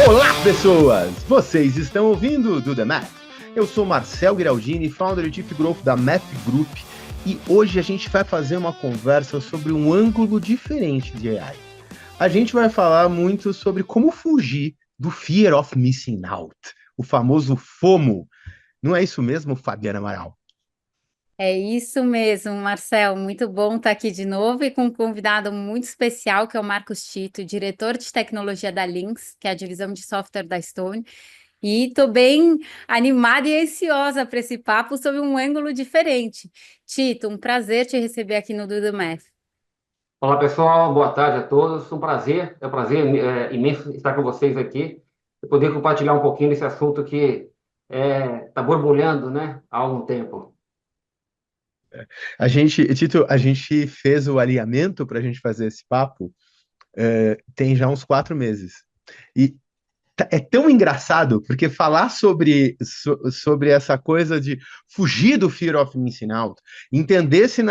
Olá, pessoas! Vocês estão ouvindo o Do The Math. Eu sou Marcel Giraldini, founder e Chief Growth da Math Group, e hoje a gente vai fazer uma conversa sobre um ângulo diferente de AI. A gente vai falar muito sobre como fugir do Fear of Missing Out, o famoso FOMO. Não é isso mesmo, Fabiana Amaral? É isso mesmo, Marcel. Muito bom estar aqui de novo e com um convidado muito especial, que é o Marcos Tito, diretor de tecnologia da Lynx, que é a divisão de software da Stone. E estou bem animada e ansiosa para esse papo sobre um ângulo diferente. Tito, um prazer te receber aqui no Do The Math. Olá pessoal, boa tarde a todos. Um prazer imenso estar com vocês aqui e poder compartilhar um pouquinho desse assunto que está borbulhando, né, há algum tempo. Tito, a gente fez o alinhamento para a gente fazer esse papo, tem já uns 4 meses. E é tão engraçado, porque falar sobre essa coisa de fugir do fear of missing out, entender se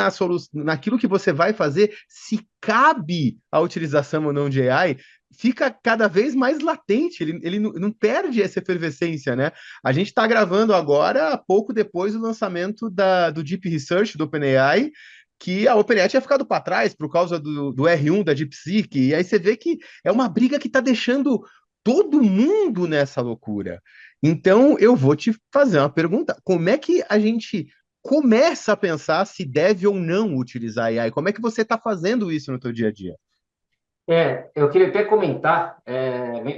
naquilo que você vai fazer, se cabe a utilização ou não de AI, fica cada vez mais latente, ele não perde essa efervescência, né? A gente está gravando agora, pouco depois do lançamento do Deep Research do OpenAI, que a OpenAI tinha ficado para trás por causa do R1 da DeepSeek, e aí você vê que é uma briga que está deixando todo mundo nessa loucura. Então, eu vou te fazer uma pergunta. Como é que a gente começa a pensar se deve ou não utilizar AI? Como é que você está fazendo isso no teu dia a dia? Eu queria até comentar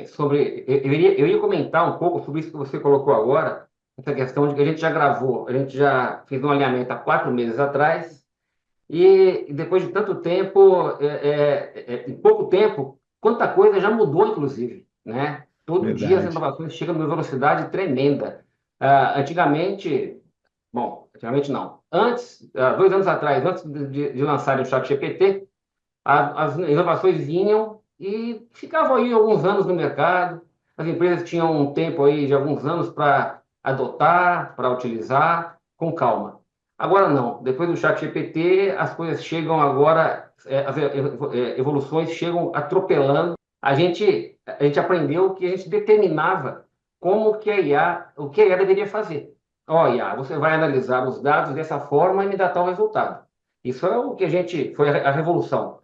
sobre, eu ia comentar um pouco sobre isso que você colocou agora, essa questão de que a gente já gravou, a gente já fez um alinhamento há 4 meses atrás, e depois de tanto tempo, em pouco tempo, quanta coisa já mudou, inclusive, né? Todo dia as Verdade. inovações chegam numa velocidade tremenda. Antigamente não. Antes, 2 anos atrás, antes de lançarem o ChatGPT, as inovações vinham e ficavam aí alguns anos no mercado. As empresas tinham um tempo aí de alguns anos para adotar, para utilizar, com calma. Agora não. Depois do ChatGPT, as coisas chegam agora, evoluções chegam atropelando. A gente aprendeu que a gente determinava como que o que a IA deveria fazer. Ó, IA, você vai analisar os dados dessa forma e me dar tal resultado. Isso é o que foi a revolução.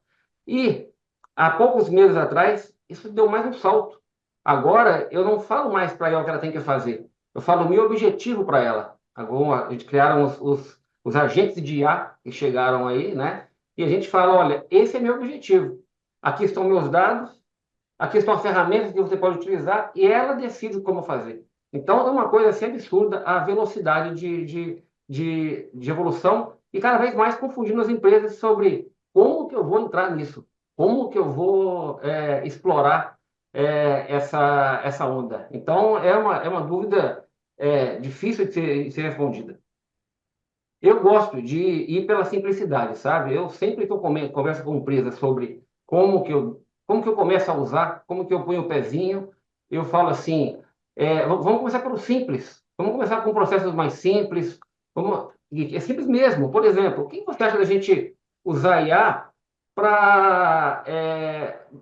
E há poucos meses atrás, isso deu mais um salto. Agora, eu não falo mais para ela o que ela tem que fazer. Eu falo o meu objetivo para ela. Agora, a gente criaram os agentes de IA que chegaram aí, né? E a gente fala, olha, esse é meu objetivo. Aqui estão meus dados, aqui estão as ferramentas que você pode utilizar e ela decide como fazer. Então, é uma coisa assim absurda a velocidade de evolução e cada vez mais confundindo as empresas sobre como que eu vou entrar nisso, como que eu vou explorar essa onda. Então, é uma dúvida difícil de ser respondida. Eu gosto de ir pela simplicidade, sabe? Eu sempre que eu converso com empresas sobre como que eu começo a usar, como que eu ponho o pezinho, eu falo assim, vamos começar pelo simples, vamos começar com processos mais simples, e é simples mesmo. Por exemplo, o que você acha da gente usar IA para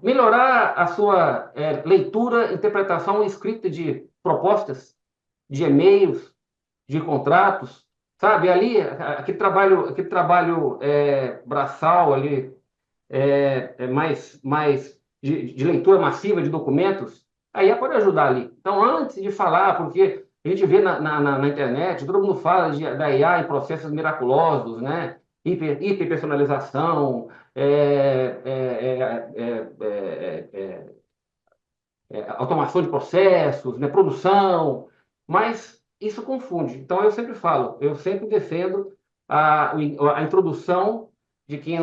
melhorar a sua leitura, interpretação e escrita de propostas, de e-mails, de contratos, sabe? Ali, aquele trabalho braçal ali, mais de leitura massiva de documentos, aí ela pode ajudar ali. Então, antes de falar, porque a gente vê na internet, todo mundo fala da IA em processos miraculosos, né? Hiperpersonalização, automação de processos, né? Produção, mas isso confunde. Então, eu sempre falo, eu sempre defendo a introdução de quem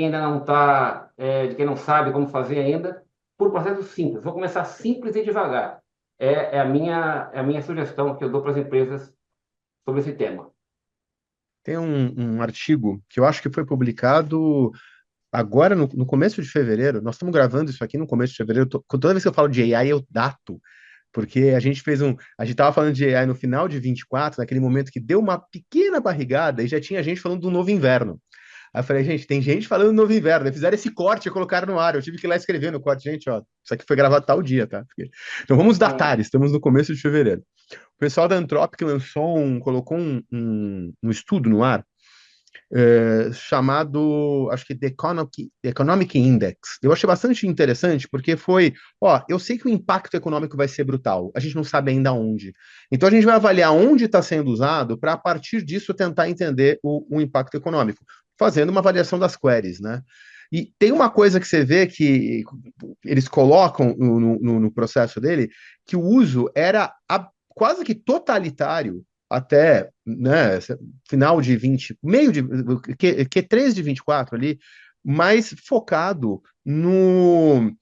ainda não está, de quem não sabe como fazer ainda, por processo simples. Vou começar simples e devagar. É a minha sugestão que eu dou para as empresas sobre esse tema. Tem um artigo que eu acho que foi publicado agora no começo de fevereiro. Nós estamos gravando isso aqui no começo de fevereiro. Toda vez que eu falo de AI, eu dato. Porque a gente estava falando de AI no final de 24, naquele momento que deu uma pequena barrigada e já tinha gente falando do novo inverno. Aí eu falei, gente, tem gente falando Novo Inverno. Aí fizeram esse corte e colocaram no ar. Eu tive que ir lá escrever no corte, gente, ó, isso aqui foi gravado tal dia, tá? Então vamos datar, estamos no começo de fevereiro. O pessoal da Anthropic colocou um estudo no ar, chamado, acho que The Economic Index. Eu achei bastante interessante, porque foi, ó, eu sei que o impacto econômico vai ser brutal, a gente não sabe ainda onde. Então a gente vai avaliar onde está sendo usado para, a partir disso, tentar entender o impacto econômico, fazendo uma avaliação das queries, né? E tem uma coisa que você vê que eles colocam no processo dele, que o uso era quase que totalitário até, né, final de 20, meio de Q3 de 24 ali, mais focado no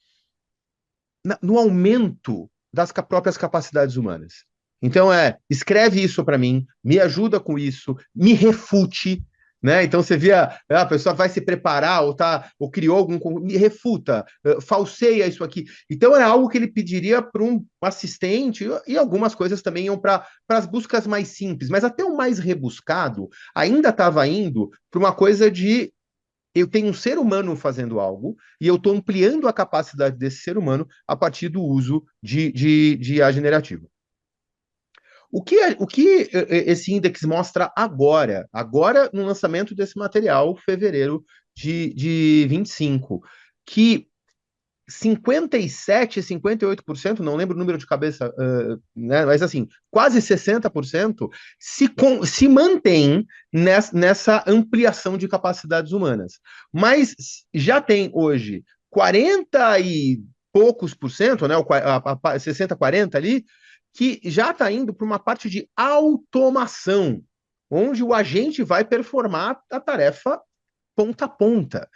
aumento das próprias capacidades humanas. Então escreve isso para mim, me ajuda com isso, me refute, né? Então você via, a pessoa vai se preparar ou criou me refuta, falseia isso aqui. Então era algo que ele pediria para um assistente, e algumas coisas também iam para as buscas mais simples, mas até o mais rebuscado ainda estava indo para uma coisa de eu tenho um ser humano fazendo algo e eu estou ampliando a capacidade desse ser humano a partir do uso de IA generativa. O que esse index mostra agora no lançamento desse material, fevereiro de 25, que 57, 58%, não lembro o número de cabeça, né, mas assim, quase 60% se mantém nessa ampliação de capacidades humanas. Mas já tem hoje 40 e poucos por cento, né, 60, 40 ali, que já está indo para uma parte de automação, onde o agente vai performar a tarefa ponta a ponta.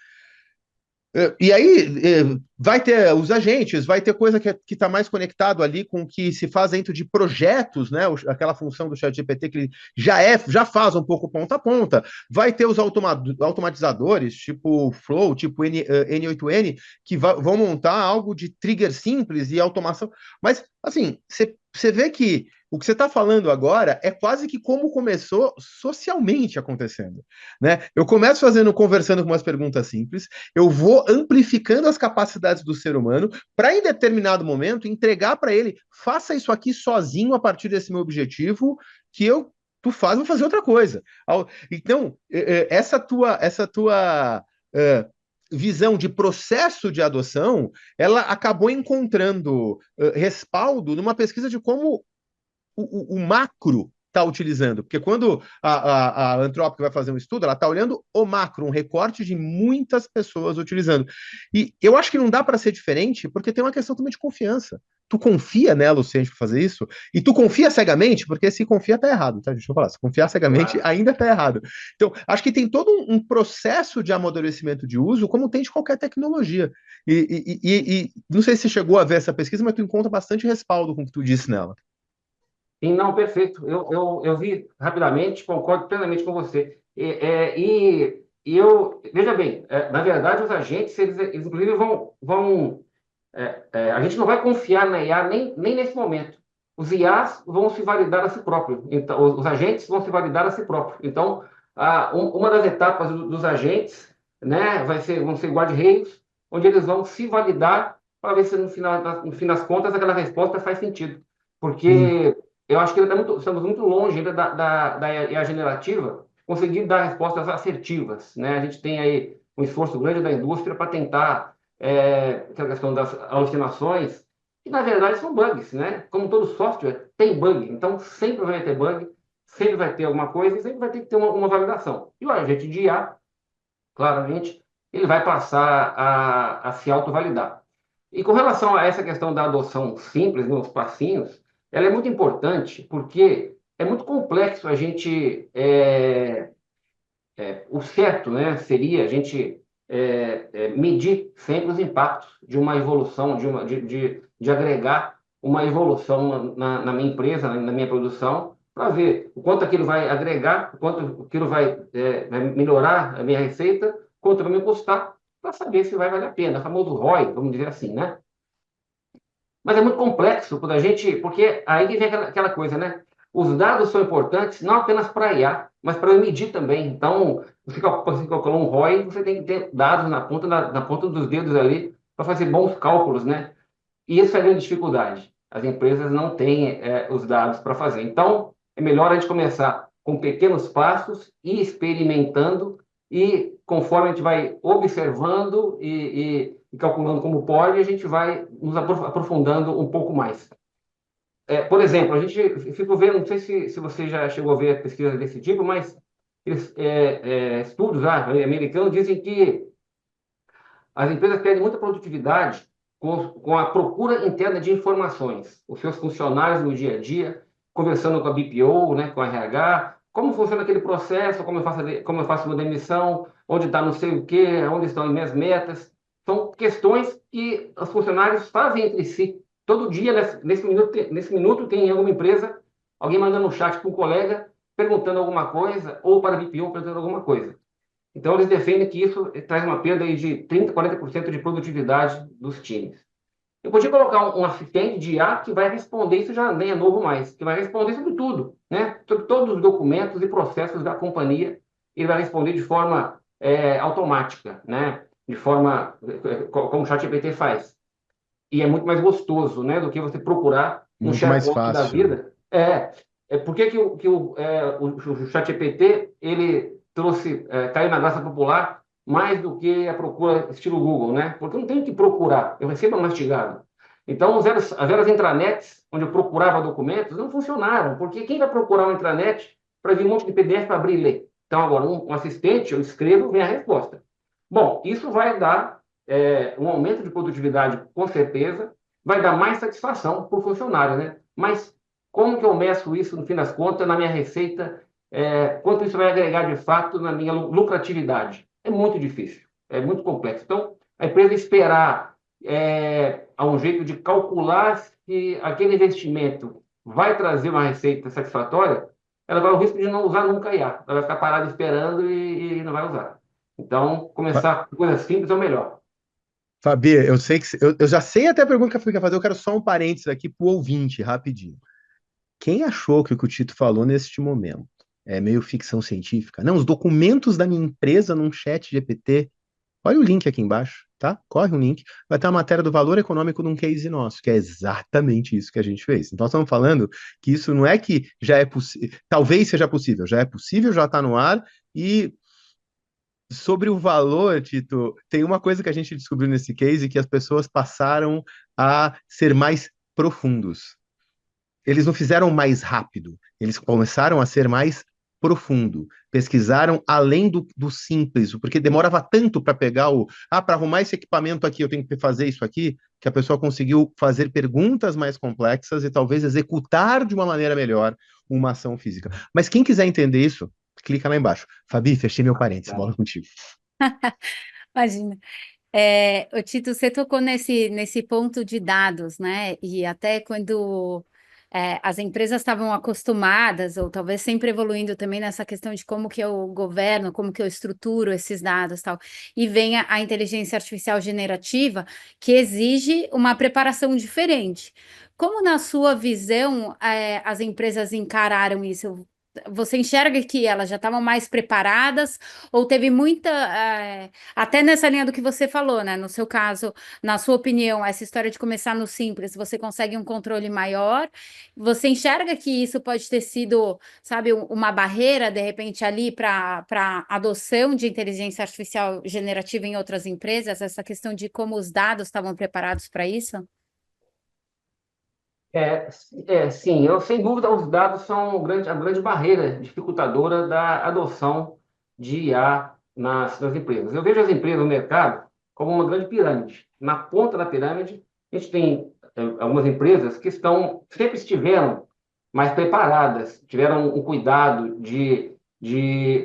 E aí vai ter os agentes, vai ter coisa que está mais conectado ali com o que se faz dentro de projetos, né? Aquela função do ChatGPT que já faz um pouco ponta a ponta. Vai ter os automatizadores, tipo Flow, tipo N8N, que vão montar algo de trigger simples e automação. Mas, assim, você vê que o que você está falando agora é quase que como começou socialmente acontecendo, né? Eu começo conversando com umas perguntas simples, eu vou amplificando as capacidades do ser humano para, em determinado momento, entregar para ele, faça isso aqui sozinho a partir desse meu objetivo, que tu vou fazer outra coisa. Então, essa tua visão de processo de adoção, ela acabou encontrando respaldo numa pesquisa de como o macro está utilizando, porque quando a Anthropic vai fazer um estudo, ela está olhando o macro, um recorte de muitas pessoas utilizando. E eu acho que não dá para ser diferente, porque tem uma questão também de confiança. Tu confia nela o suficiente para fazer isso, e tu confia cegamente, porque se confia tá errado, tá? Deixa eu falar, se confiar cegamente ainda tá errado. Então, acho que tem todo um processo de amadurecimento de uso, como tem de qualquer tecnologia. E não sei se você chegou a ver essa pesquisa, mas tu encontra bastante respaldo com o que tu disse nela. Sim, não, perfeito. Eu vi rapidamente, concordo plenamente com você. E eu, veja bem, na verdade, os agentes, eles inclusive a gente não vai confiar na IA nem nesse momento. Os IAs vão se validar a si próprios. Então, os agentes vão se validar a si próprios. Então, uma das etapas dos agentes, né, vão ser guarda-reios, onde eles vão se validar para ver se no fim das contas aquela resposta faz sentido. Porque eu acho que estamos muito longe ainda da IA generativa conseguir dar respostas assertivas, né? A gente tem aí um esforço grande da indústria para tentar aquela questão das alucinações, que na verdade são bugs, né? Como todo software, tem bug, então sempre vai ter bug, sempre vai ter alguma coisa e sempre vai ter que ter uma validação. E o agente de IA, claramente, ele vai passar a se autovalidar. E com relação a essa questão da adoção simples, nos passinhos, ela é muito importante porque é muito complexo a gente. O certo, né, seria a gente medir sempre os impactos de uma evolução, de agregar uma evolução na minha empresa, na minha produção, para ver o quanto aquilo vai agregar, o quanto aquilo vai melhorar a minha receita, quanto vai me custar, para saber se vai valer a pena. O famoso ROI, vamos dizer assim, né? Mas é muito complexo quando porque aí que vem aquela coisa, né? Os dados são importantes não apenas para IA, mas para medir também. Então, você calculou um ROI, você tem que ter dados na ponta dos dedos ali para fazer bons cálculos, né? E essa é a grande dificuldade. As empresas não têm os dados para fazer. Então, é melhor a gente começar com pequenos passos e experimentando, e conforme a gente vai observando e calculando como pode, a gente vai nos aprofundando um pouco mais. Por exemplo, a gente ficou vendo, não sei se você já chegou a ver pesquisas desse tipo, mas estudos americanos dizem que as empresas perdem muita produtividade com a procura interna de informações. Os seus funcionários no dia a dia, conversando com a BPO, né, com a RH, como funciona aquele processo, como eu faço uma demissão, onde está não sei o quê, onde estão as minhas metas. São questões que os funcionários fazem entre si. Todo dia, nesse minuto, tem em alguma empresa alguém mandando um chat para um colega perguntando alguma coisa, ou para a BPO perguntando alguma coisa. Então, eles defendem que isso traz uma perda aí de 30%, 40% de produtividade dos times. Eu podia colocar um assistente de IA que vai responder, isso já nem é novo mais, que vai responder sobre tudo, né? Sobre todos os documentos e processos da companhia, ele vai responder de forma automática, né? De forma como o ChatGPT faz. E é muito mais gostoso, né? Do que você procurar um Muito mais chatbot da fácil, né? vida. Por que o ChatGPT ele trouxe, caiu na graça popular mais do que a procura estilo Google, né? Porque eu não tenho que procurar, eu recebo mastigado. Então, as velhas intranets, onde eu procurava documentos, não funcionaram, porque quem vai procurar uma intranet para vir um monte de PDF para abrir e ler? Então, agora, um assistente, eu escrevo, vem a resposta. Bom, isso vai dar um aumento de produtividade, com certeza, vai dar mais satisfação para o funcionário, né? Mas como que eu meço isso, no fim das contas, na minha receita? Quanto isso vai agregar, de fato, na minha lucratividade? É muito difícil, é muito complexo. Então, a empresa esperar a um jeito de calcular se aquele investimento vai trazer uma receita satisfatória, ela vai ao risco de não usar nunca a IA. Ela vai ficar parada esperando e não vai usar. Então, Fa- começar com coisas simples é o melhor. Fabi, eu sei que eu já sei até a pergunta que a Fui quer fazer, eu quero só um parênteses aqui pro ouvinte, rapidinho. Quem achou que o que o Tito falou neste momento é meio ficção científica? Não, os documentos da minha empresa num chat GPT. Olha o link aqui embaixo, tá? Corre um link. Vai ter a matéria do valor econômico num case nosso, que é exatamente isso que a gente fez. Então, estamos falando que isso não é que já é possível, talvez seja possível, já é possível, já está no ar. E sobre o valor, Tito, tem uma coisa que a gente descobriu nesse case, que as pessoas passaram a ser mais profundos. Eles não fizeram mais rápido, eles começaram a ser mais profundo, pesquisaram além do simples, porque demorava tanto para pegar para arrumar esse equipamento aqui, eu tenho que fazer isso aqui, que a pessoa conseguiu fazer perguntas mais complexas e talvez executar de uma maneira melhor uma ação física. Mas quem quiser entender isso, clica lá embaixo. Fabi, fechei meu parênteses, bola contigo. Imagina. O Tito, você tocou nesse ponto de dados, né? E até quando as empresas estavam acostumadas, ou talvez sempre evoluindo também nessa questão de como que eu governo, como que eu estruturo esses dados, tal, e vem a inteligência artificial generativa, que exige uma preparação diferente. Como, na sua visão, as empresas encararam isso? Você enxerga que elas já estavam mais preparadas, ou teve muita, até nessa linha do que você falou, né? No seu caso, na sua opinião, essa história de começar no simples, você consegue um controle maior. Você enxerga que isso pode ter sido, sabe, uma barreira, de repente, ali para adoção de inteligência artificial generativa em outras empresas, essa questão de como os dados estavam preparados para isso? Sim, sem dúvida, os dados são a grande barreira dificultadora da adoção de IA nas empresas. Eu vejo as empresas no mercado como uma grande pirâmide. Na ponta da pirâmide, a gente tem algumas empresas que sempre estiveram mais preparadas, tiveram um cuidado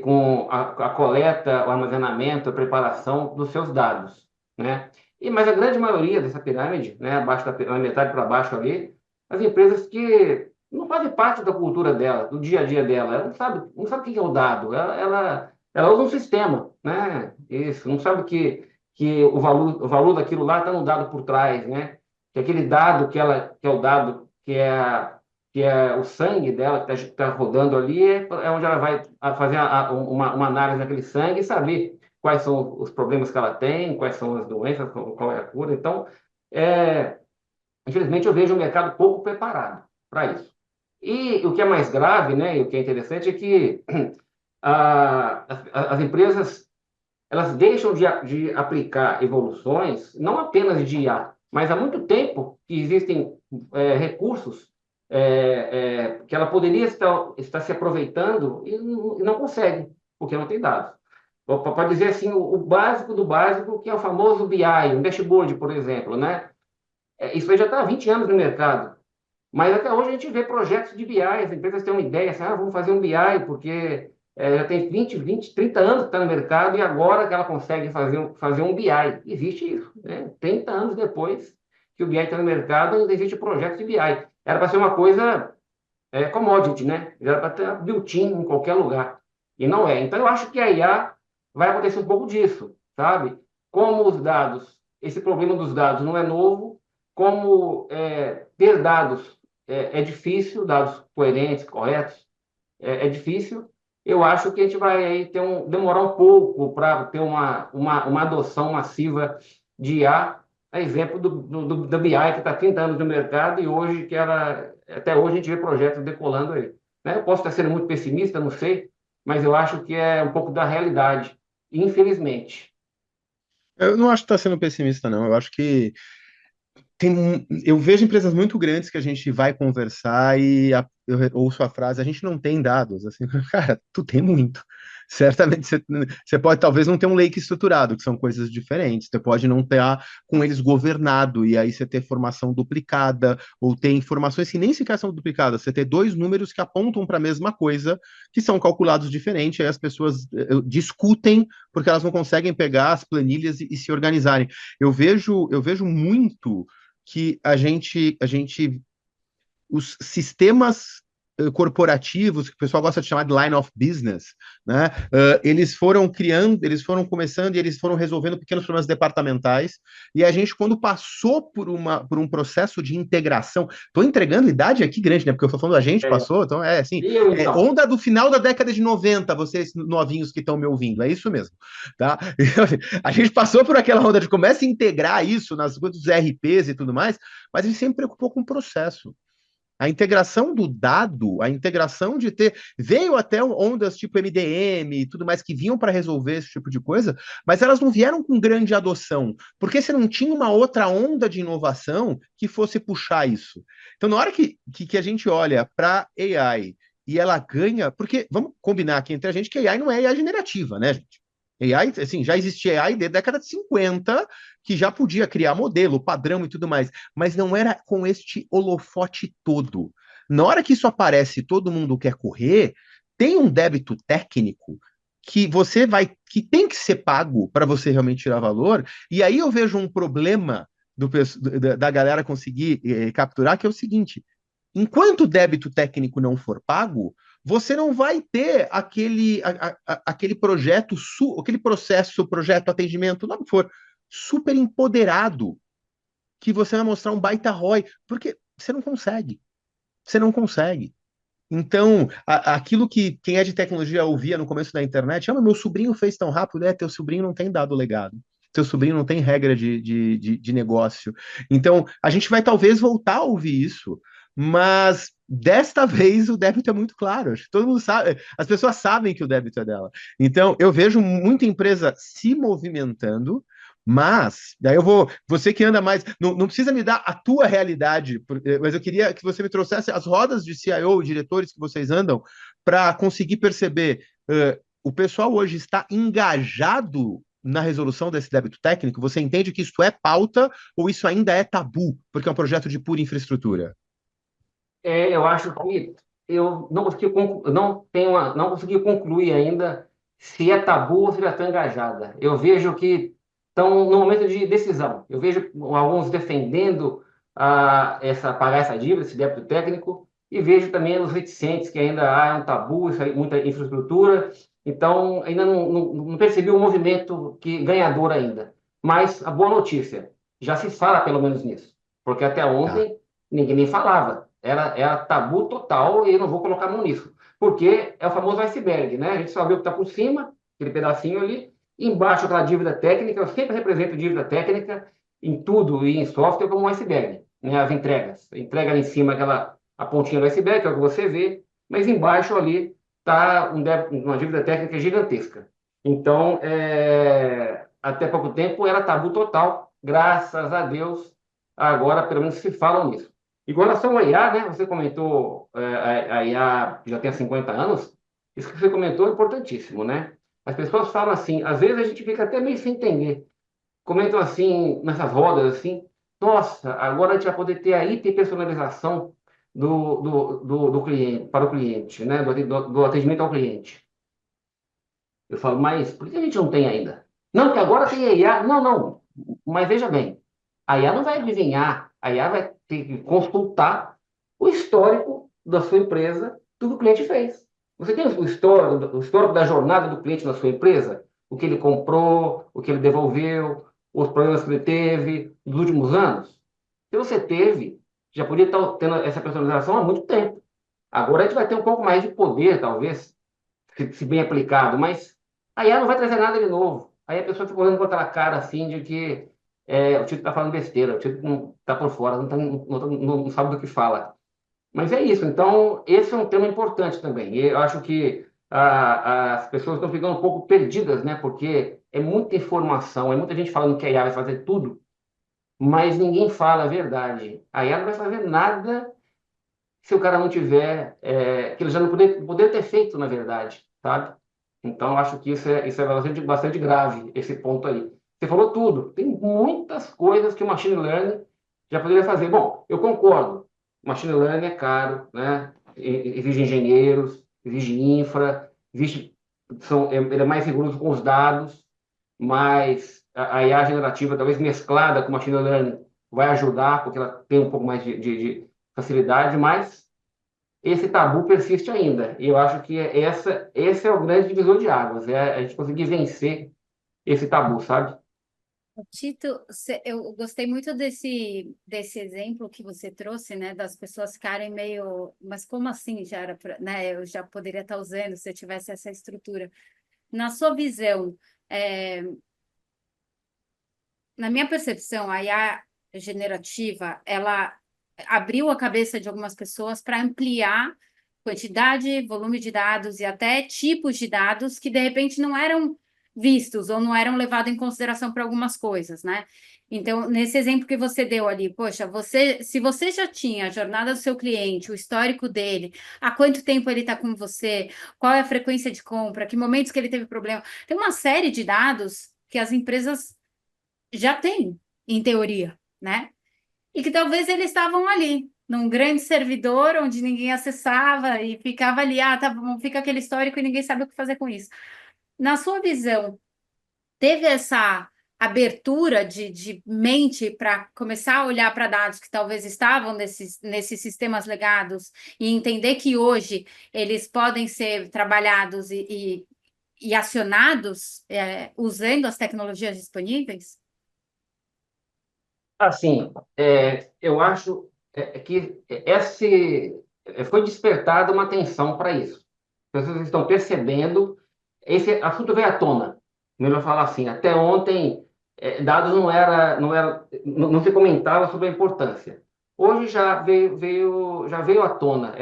com a coleta, o armazenamento, a preparação dos seus dados, né? Mas a grande maioria dessa pirâmide, né, na metade para baixo ali, as empresas que não fazem parte da cultura dela, do dia a dia dela. Ela não sabe o que é o dado. Ela usa um sistema, né? Isso, não sabe que o valor daquilo lá está no dado por trás, né? Que aquele dado que é o dado que é o sangue dela que está rodando ali, é onde ela vai fazer uma análise daquele sangue e saber quais são os problemas que ela tem, quais são as doenças, qual é a cura. Então, é, infelizmente, eu vejo o mercado pouco preparado para isso. E o que é mais grave, né, e o que é interessante é que as empresas elas deixam de aplicar evoluções, não apenas de IA, mas há muito tempo que existem recursos que ela poderia estar se aproveitando e não consegue, porque não tem dados. Pode dizer assim, o básico do básico, que é o famoso BI, um dashboard, por exemplo, né? Isso aí já está há 20 anos no mercado. Mas até hoje a gente vê projetos de BI, as empresas têm uma ideia, assim, vamos fazer um BI, porque já tem 20, 30 anos que está no mercado e agora que ela consegue fazer um BI. Existe isso, né? 30 anos depois que o BI está no mercado, ainda existe o projeto de BI. Era para ser uma coisa commodity, né? Era para ter built-in em qualquer lugar. E não é. Então eu acho que a IA vai acontecer um pouco disso, sabe? Como os dados, esse problema dos dados não é novo, como ter dados é difícil, dados coerentes, corretos, é difícil. Eu acho que a gente vai aí demorar um pouco para ter uma adoção massiva de IA, a exemplo do BI, que está há 30 anos no mercado e hoje até hoje a gente vê projetos decolando aí. Né? Eu posso estar sendo muito pessimista, não sei, mas eu acho que é um pouco da realidade, infelizmente. Eu não acho que está sendo pessimista, não. Eu acho que eu vejo empresas muito grandes que a gente vai conversar e eu ouço a frase, a gente não tem dados. Assim, cara, tu tem muito. Certamente você pode talvez não ter um lake estruturado, que são coisas diferentes. Você pode não ter com eles governado, e aí você ter formação duplicada, ou ter informações que nem sequer são duplicadas. Você ter dois números que apontam para a mesma coisa, que são calculados diferente, aí as pessoas discutem porque elas não conseguem pegar as planilhas e se organizarem. Eu vejo muito que os sistemas corporativos, que o pessoal gosta de chamar de line of business, né? Eles foram criando, eles foram começando e eles foram resolvendo pequenos problemas departamentais. E a gente, quando passou por um processo de integração, estou entregando idade aqui grande, né? Porque eu estou falando a gente É, passou, então é assim, e eu, então? onda do final da década de 90, vocês novinhos que estão me ouvindo, é isso mesmo, tá? Então, assim, a gente passou por aquela onda de começa a integrar isso nas coisas dos RPs e tudo mais, mas a gente sempre se preocupou com o processo. A integração do dado, a integração de ter. Veio até ondas tipo MDM e tudo mais que vinham para resolver esse tipo de coisa, mas elas não vieram com grande adoção, porque você não tinha uma outra onda de inovação que fosse puxar isso. Então, na hora que a gente olha para AI e ela ganha, porque vamos combinar aqui entre a gente que AI não é AI generativa, né, gente? AI, assim, já existia AI desde a década de 50, que já podia criar modelo, padrão e tudo mais, mas não era com este holofote todo. Na hora que isso aparece, todo mundo quer correr, tem um débito técnico que tem que ser pago para você realmente tirar valor, e aí eu vejo um problema da galera conseguir capturar, que é o seguinte: enquanto o débito técnico não for pago, você não vai ter aquele projeto, aquele processo, projeto, atendimento, não for, super empoderado, que você vai mostrar um baita ROI, porque você não consegue. Você não consegue. Então, aquilo que quem é de tecnologia ouvia no começo da internet, meu sobrinho fez tão rápido, teu sobrinho não tem dado legado. Teu sobrinho não tem regra de negócio. Então, a gente vai talvez voltar a ouvir isso, mas desta vez o débito é muito claro. Acho que todo mundo sabe, as pessoas sabem que o débito é dela. Então, eu vejo muita empresa se movimentando, mas, daí você que anda mais, não precisa me dar a tua realidade, mas eu queria que você me trouxesse as rodas de CIO, diretores que vocês andam, para conseguir perceber, o pessoal hoje está engajado na resolução desse débito técnico? Você entende que isso é pauta ou isso ainda é tabu, porque é um projeto de pura infraestrutura? Eu acho que eu não consegui concluir ainda se é tabu ou se já está engajada. Eu vejo que estão no momento de decisão. Eu vejo alguns defendendo pagar essa dívida, esse débito técnico, e vejo também os reticentes que ainda há um tabu, isso aí, muita infraestrutura. Então, ainda não percebi o movimento ganhador ainda. Mas a boa notícia, já se fala pelo menos nisso, porque até Tá. ontem ninguém nem falava. era tabu total e eu não vou colocar a mão nisso. Porque é o famoso iceberg, né? A gente só vê o que está por cima, aquele pedacinho ali, embaixo aquela dívida técnica. Eu sempre represento dívida técnica em tudo e em software como um iceberg, né? As entregas. Entrega ali em cima aquela a pontinha do iceberg, que é o que você vê, mas embaixo ali está uma dívida técnica gigantesca. Então, até pouco tempo era tabu total, graças a Deus, agora pelo menos se falam nisso. E com relação ao IA, né, você comentou, a IA já tem 50 anos, isso que você comentou é importantíssimo, né? As pessoas falam assim, às vezes a gente fica até meio sem entender, comentam assim, nessas rodas, assim, nossa, agora a gente vai poder ter a hiperpersonalização do cliente, para o cliente, né? Do atendimento ao cliente. Eu falo, mas por que a gente não tem ainda? Não, porque agora tem a IA. Não, não. Mas veja bem, a IA não vai adivinhar, a IA vai ter que consultar o histórico da sua empresa, do que o cliente fez. Você tem o histórico da jornada do cliente na sua empresa? O que ele comprou, o que ele devolveu, os problemas que ele teve nos últimos anos? Se você teve, já podia estar tendo essa personalização há muito tempo. Agora a gente vai ter um pouco mais de poder, talvez, se bem aplicado, mas aí ela não vai trazer nada de novo. Aí a pessoa fica olhando com aquela cara assim de que o Tito está falando besteira, o Tito não está por fora, não sabe do que fala. Mas é isso, então esse é um tema importante também. E eu acho que as pessoas estão ficando um pouco perdidas, né? Porque é muita informação, é muita gente falando que a IA vai fazer tudo, mas ninguém fala a verdade. A IA não vai fazer nada se o cara não tiver, que ele já não poder ter feito, na verdade, sabe? Então, eu acho que isso é bastante grave, esse ponto aí. Você falou tudo. Tem muitas coisas que o machine learning já poderia fazer. Bom, eu concordo. Machine learning é caro, né? Exige engenheiros, exige infra, ele é mais rigoroso com os dados, mas a IA generativa, talvez mesclada com machine learning, vai ajudar, porque ela tem um pouco mais de facilidade, mas esse tabu persiste ainda. E eu acho que esse é o grande divisor de águas, é a gente conseguir vencer esse tabu, sabe? Tito, eu gostei muito desse exemplo que você trouxe, né, das pessoas ficarem meio, mas como assim já era, né, eu já poderia estar usando se eu tivesse essa estrutura. Na sua visão, é, na minha percepção, a IA generativa, ela abriu a cabeça de algumas pessoas para ampliar quantidade, volume de dados e até tipos de dados que de repente não eram vistos ou não eram levados em consideração para algumas coisas, né? Então, nesse exemplo que você deu ali, poxa, se você já tinha a jornada do seu cliente, o histórico dele, há quanto tempo ele está com você, qual é a frequência de compra, que momentos que ele teve problema, tem uma série de dados que as empresas já têm, em teoria, né? E que talvez eles estavam ali, num grande servidor onde ninguém acessava e ficava ali, tá bom, fica aquele histórico e ninguém sabe o que fazer com isso. Na sua visão, teve essa abertura de mente para começar a olhar para dados que talvez estavam nesses sistemas legados e entender que hoje eles podem ser trabalhados e acionados usando as tecnologias disponíveis? Assim, eu acho que foi despertada uma atenção para isso. As pessoas estão percebendo, esse assunto veio à tona, melhor falar assim. Até ontem, dados não se comentava sobre a importância. Hoje já veio à tona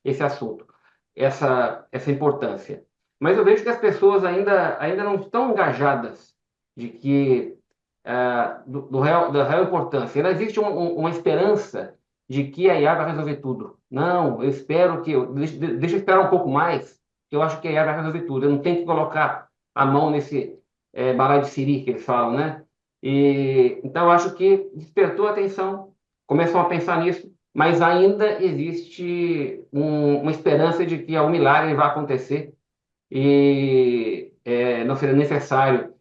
esse assunto, essa importância. Mas eu vejo que as pessoas ainda não estão engajadas de que da real importância. Ainda existe uma esperança de que a IA vai resolver tudo. Não, eu espero deixa eu esperar um pouco mais, que eu acho que a IA vai resolver tudo. Eu não tenho que colocar a mão nesse balaio de siri que eles falam, né? Então, eu acho que despertou a atenção, começam a pensar nisso, mas ainda existe uma esperança de que um milagre vai acontecer e não seria necessário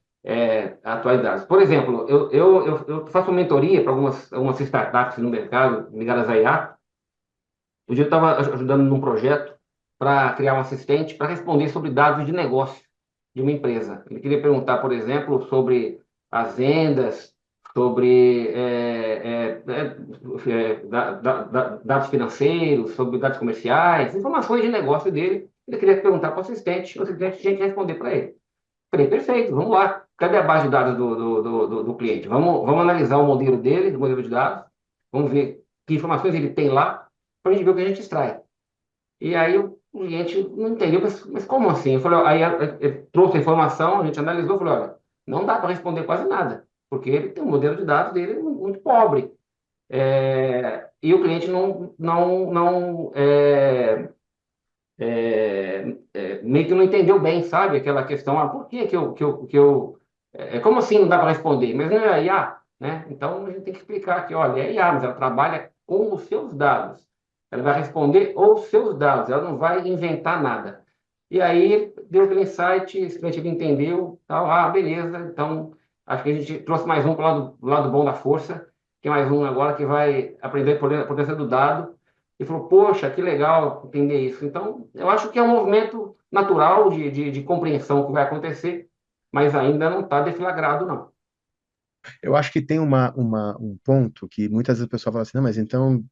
atualidades. Por exemplo, eu faço mentoria para algumas startups no mercado ligadas à IA. Um dia eu estava ajudando num projeto para criar um assistente para responder sobre dados de negócio de uma empresa. Ele queria perguntar, por exemplo, sobre as vendas, sobre dados financeiros, sobre dados comerciais, informações de negócio dele. Ele queria perguntar para o assistente tinha que responder para ele. Falei, perfeito, vamos lá. Cadê a base de dados do cliente? Vamos analisar o modelo dele, o modelo de dados, vamos ver que informações ele tem lá, para a gente ver o que a gente extrai. E aí o cliente não entendeu, mas como assim? Eu falei, aí ele trouxe a informação, a gente analisou, falou, olha, não dá para responder quase nada, porque ele tem um modelo de dados dele muito pobre. E o cliente meio que não entendeu bem, sabe? Aquela questão, por que eu. Como assim não dá para responder? Mas não é IA, né? Então a gente tem que explicar que, olha, é IA, mas ela trabalha com os seus dados. Ela vai responder os seus dados, ela não vai inventar nada. E aí deu aquele insight, esse cliente ele entendeu, tal, beleza, então acho que a gente trouxe mais um para o lado bom da força, que é mais um agora que vai aprender a potência do dado, e falou, poxa, que legal entender isso. Então, eu acho que é um movimento natural de compreensão que vai acontecer, mas ainda não está deflagrado, não. Eu acho que tem um ponto que muitas vezes o pessoal fala assim, não, mas então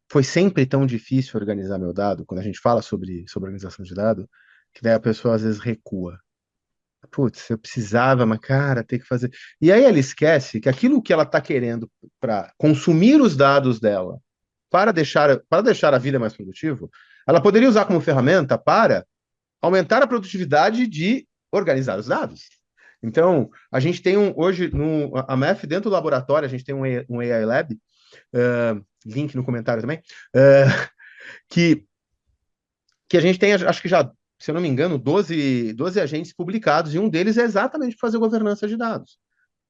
foi sempre tão difícil organizar meu dado, quando a gente fala sobre organização de dado, que daí a pessoa às vezes recua. Putz, eu precisava, mas cara, tem que fazer. E aí ela esquece que aquilo que ela está querendo para consumir os dados dela, para deixar a vida mais produtiva, ela poderia usar como ferramenta para aumentar a produtividade de organizar os dados. Então, a gente tem hoje, no a MEF, dentro do laboratório, a gente tem um AI Lab, link no comentário também, que, que a gente tem, acho que já, se eu não me engano, 12 agentes publicados, e um deles é exatamente fazer governança de dados,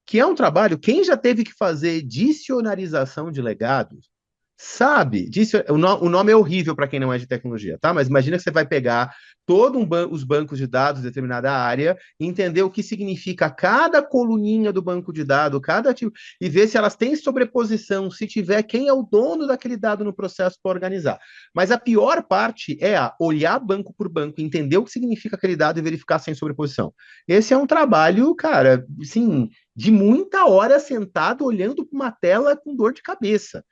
que é um trabalho, quem já teve que fazer dicionarização de legados, sabe, o nome é horrível para quem não é de tecnologia, tá? Mas imagina que você vai pegar todos os bancos de dados de determinada área e entender o que significa cada coluninha do banco de dados, cada tipo, e ver se elas têm sobreposição, se tiver, quem é o dono daquele dado no processo para organizar. Mas a pior parte é olhar banco por banco, entender o que significa aquele dado e verificar sem sobreposição. Esse é um trabalho, cara, assim, de muita hora sentado olhando para uma tela com dor de cabeça.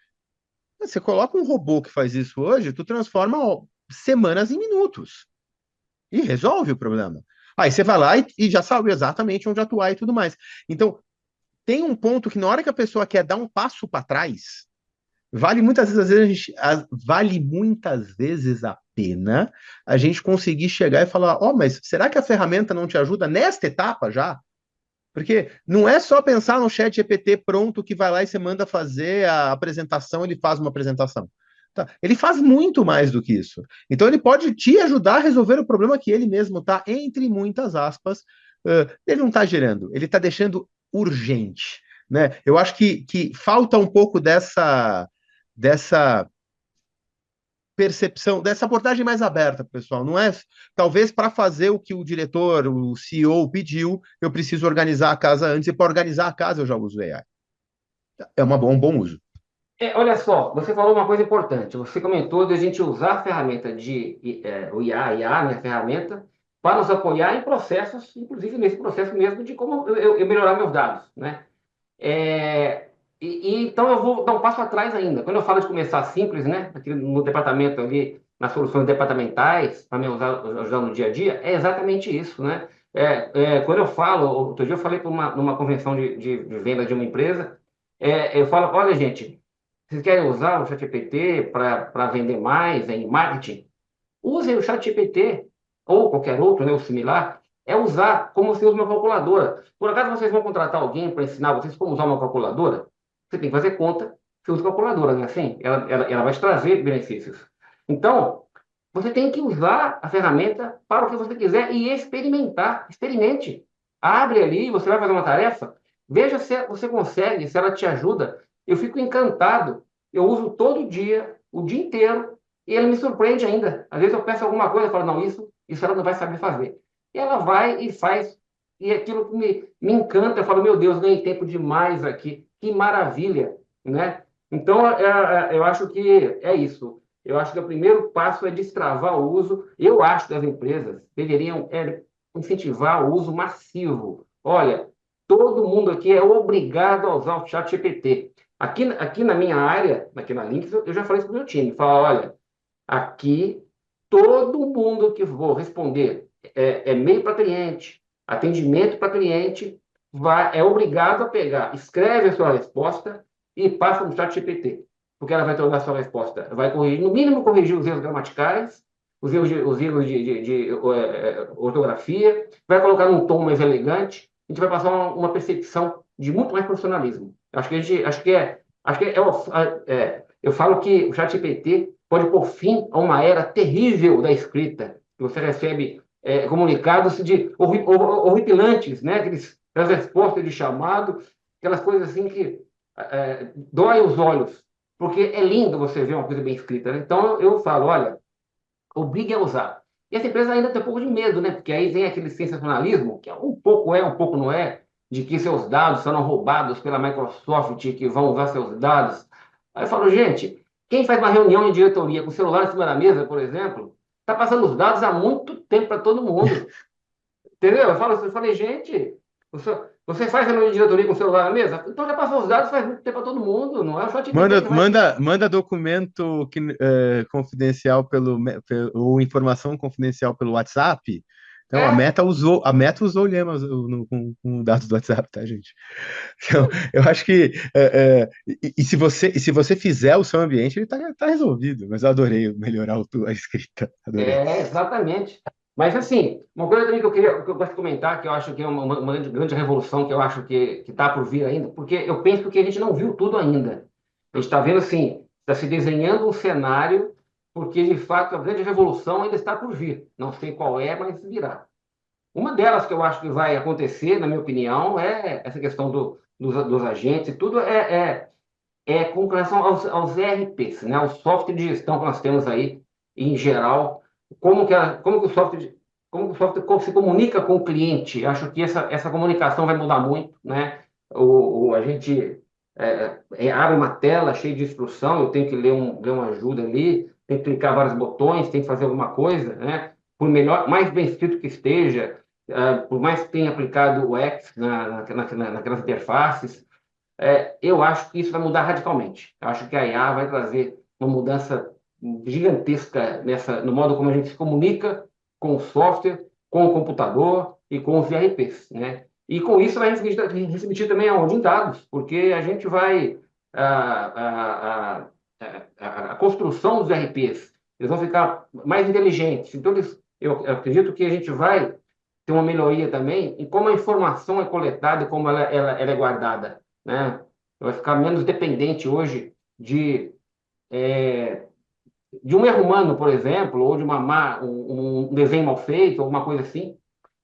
Você coloca um robô que faz isso hoje, tu transforma semanas em minutos e resolve o problema. Aí você vai lá e já sabe exatamente onde atuar e tudo mais. Então, tem um ponto que na hora que a pessoa quer dar um passo para trás, vale muitas vezes a pena a gente conseguir chegar e falar, mas será que a ferramenta não te ajuda nesta etapa já? Porque não é só pensar no chat GPT pronto que vai lá e você manda fazer a apresentação, ele faz uma apresentação. Tá? Ele faz muito mais do que isso. Então ele pode te ajudar a resolver o problema que ele mesmo está, entre muitas aspas, ele não está gerando, ele está deixando urgente. Né? Eu acho que falta um pouco dessa percepção, dessa abordagem mais aberta, pessoal. Não é, talvez para fazer o que o diretor, o CEO pediu, eu preciso organizar a casa antes, e para organizar a casa eu já uso AI. É um bom uso. Olha só, você falou uma coisa importante. Você comentou de a gente usar a ferramenta o IA, né, a ferramenta, para nos apoiar em processos, inclusive nesse processo mesmo de como eu melhorar meus dados, né? Então eu vou dar um passo atrás ainda. Quando eu falo de começar simples, né, aqui no departamento ali, nas soluções departamentais, para me ajudar no dia a dia, é exatamente isso, né? Quando eu falo, outro dia eu falei numa convenção de venda de uma empresa, eu falo, olha, gente, vocês querem usar o ChatGPT para vender mais em marketing? Usem o ChatGPT ou qualquer outro, né, ou similar, é usar como se usa uma calculadora. Por acaso vocês vão contratar alguém para ensinar vocês como usar uma calculadora? Você tem que fazer conta, você usa calculadora, não é assim? Ela vai te trazer benefícios. Então, você tem que usar a ferramenta para o que você quiser e experimentar. Experimente. Abre ali, você vai fazer uma tarefa, veja se você consegue, se ela te ajuda. Eu fico encantado. Eu uso todo dia, o dia inteiro, e ele me surpreende ainda. Às vezes eu peço alguma coisa e falo, não, isso ela não vai saber fazer. E ela vai e faz, e aquilo que me encanta, eu falo, meu Deus, ganhei tempo demais aqui, que maravilha, né? Então, eu acho que é isso. Eu acho que o primeiro passo é destravar o uso. Eu acho que as empresas deveriam incentivar o uso massivo. Olha, todo mundo aqui é obrigado a usar o ChatGPT. Aqui na minha área, aqui na Lynx, eu já falei isso para o meu time. Fala, olha, aqui todo mundo que vou responder e-mail para cliente, atendimento para cliente, é obrigado a pegar, escreve a sua resposta e passa no chat GPT. Porque ela vai tornar a sua resposta, vai corrigir, no mínimo corrigir os erros gramaticais, os erros de ortografia, vai colocar num tom mais elegante, a gente vai passar uma percepção de muito mais profissionalismo. Eu falo que o ChatGPT pode pôr fim a uma era terrível da escrita, que você recebe comunicados horripilantes, né? Aquelas respostas de chamado, aquelas coisas assim que dói os olhos, porque é lindo você ver uma coisa bem escrita, né? Então eu falo, olha, obrigue a usar. E essa empresa ainda tem um pouco de medo, né? Porque aí vem aquele sensacionalismo, que um pouco não é, de que seus dados serão roubados pela Microsoft, que vão usar seus dados. Aí eu falo, gente, quem faz uma reunião em diretoria com o celular em cima da mesa, por exemplo, está passando os dados há muito tempo para todo mundo. Entendeu? Eu falei, gente, você faz reunião de diretoria com o celular na mesa? Então já passou os dados faz muito tempo para todo mundo, não é o ChatGPT Manda, que vai. manda documento confidencial ou informação confidencial pelo WhatsApp. Então, É, a Meta usou o Lema com dados do WhatsApp, tá, gente? Então, eu acho que se você fizer o seu ambiente, ele tá resolvido. Mas eu adorei melhorar a escrita, adorei. exatamente. Mas, assim, uma coisa também que eu gosto de comentar, que eu acho que é uma grande revolução, que eu acho que está por vir ainda, porque eu penso que a gente não viu tudo ainda. A gente está vendo, assim, está se desenhando um cenário, porque, de fato, a grande revolução ainda está por vir. Não sei qual é, mas virá. Uma delas que eu acho que vai acontecer, na minha opinião, é essa questão dos agentes e tudo, com relação aos ERPs, né? O software de gestão que nós temos aí, em geral, como que o software se comunica com o cliente. Acho que essa comunicação vai mudar muito, né? A gente abre uma tela cheia de instrução, eu tenho que ler uma ajuda ali, tenho que clicar vários botões, tenho que fazer alguma coisa, né? Por melhor, mais bem escrito que esteja, por mais que tenha aplicado o X naquelas interfaces, eu acho que isso vai mudar radicalmente. Eu acho que a IA vai trazer uma mudança gigantesca no modo como a gente se comunica com o software, com o computador e com os ERPs, né? E com isso vai refletir também aonde? Em dados, porque a gente vai a construção dos ERPs, eles vão ficar mais inteligentes. Então, eu acredito que a gente vai ter uma melhoria também em como a informação é coletada e como ela é guardada, né? Vai ficar menos dependente hoje é, de um erro humano, por exemplo, ou de um desenho mal feito, alguma coisa assim.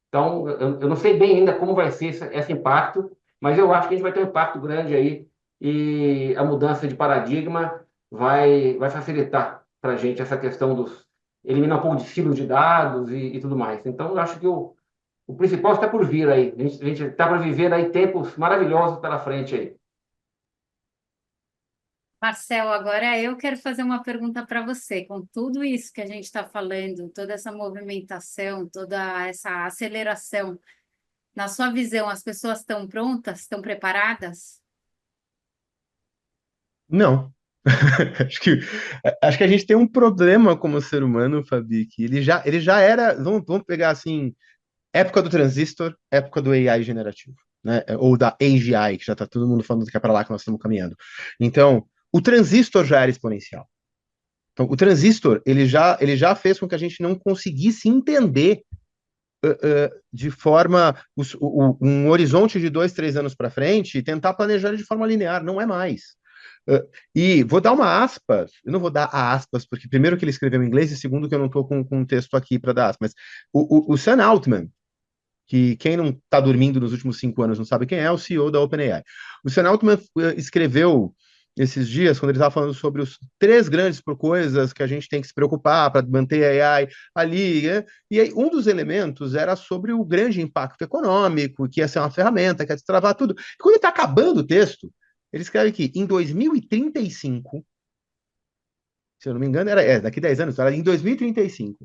Então, eu não sei bem ainda como vai ser esse impacto, mas eu acho que a gente vai ter um impacto grande aí e a mudança de paradigma vai facilitar para a gente essa questão eliminar um pouco de silos de dados e tudo mais. Então, eu acho que o principal está por vir aí. A gente está para viver aí tempos maravilhosos pela frente aí. Marcel, agora eu quero fazer uma pergunta para você. Com tudo isso que a gente está falando, toda essa movimentação, toda essa aceleração, na sua visão, as pessoas estão prontas, estão preparadas? Não. Acho que, acho que a gente tem um problema como ser humano, Fabi, que ele já era. Vamos pegar assim, época do transistor, época do AI generativo, né? Ou da AGI, que já tá todo mundo falando que é para lá que nós estamos caminhando. Então, o transistor já era exponencial. Então, o transistor, ele já fez com que a gente não conseguisse entender de forma um horizonte de 2, 3 anos para frente e tentar planejar ele de forma linear. Não é mais. E vou dar uma aspas, eu não vou dar a aspas, porque primeiro que ele escreveu em inglês e segundo que eu não estou com um texto aqui para dar aspas, mas o Sam Altman, que quem não está dormindo nos últimos 5 anos não sabe quem é, o CEO da OpenAI. O Sam Altman escreveu esses dias, quando ele estava falando sobre os 3 grandes coisas que a gente tem que se preocupar para manter a AI ali, né? E aí um dos elementos era sobre o grande impacto econômico, que ia ser uma ferramenta, que ia destravar tudo. E quando ele está acabando o texto, ele escreve que em 2035, se eu não me engano, daqui 10 anos, era em 2035,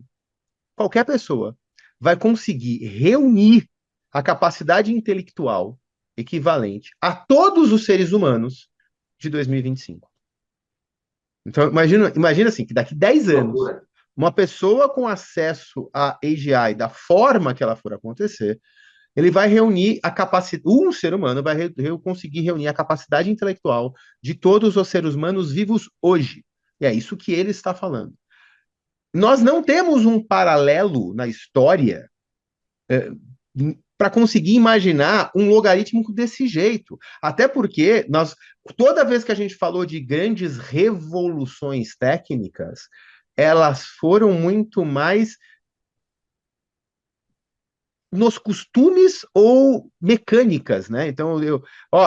qualquer pessoa vai conseguir reunir a capacidade intelectual equivalente a todos os seres humanos de 2025. Então, imagina assim, que daqui 10 anos, Loucura. uma pessoa com acesso à AGI da forma que ela for acontecer, ele vai reunir a capacidade, um ser humano vai conseguir reunir a capacidade intelectual de todos os seres humanos vivos hoje. E é isso que ele está falando. Nós não temos um paralelo na história para conseguir imaginar um logaritmo desse jeito. Até porque toda vez que a gente falou de grandes revoluções técnicas, elas foram muito mais nos costumes ou mecânicas, né? Então,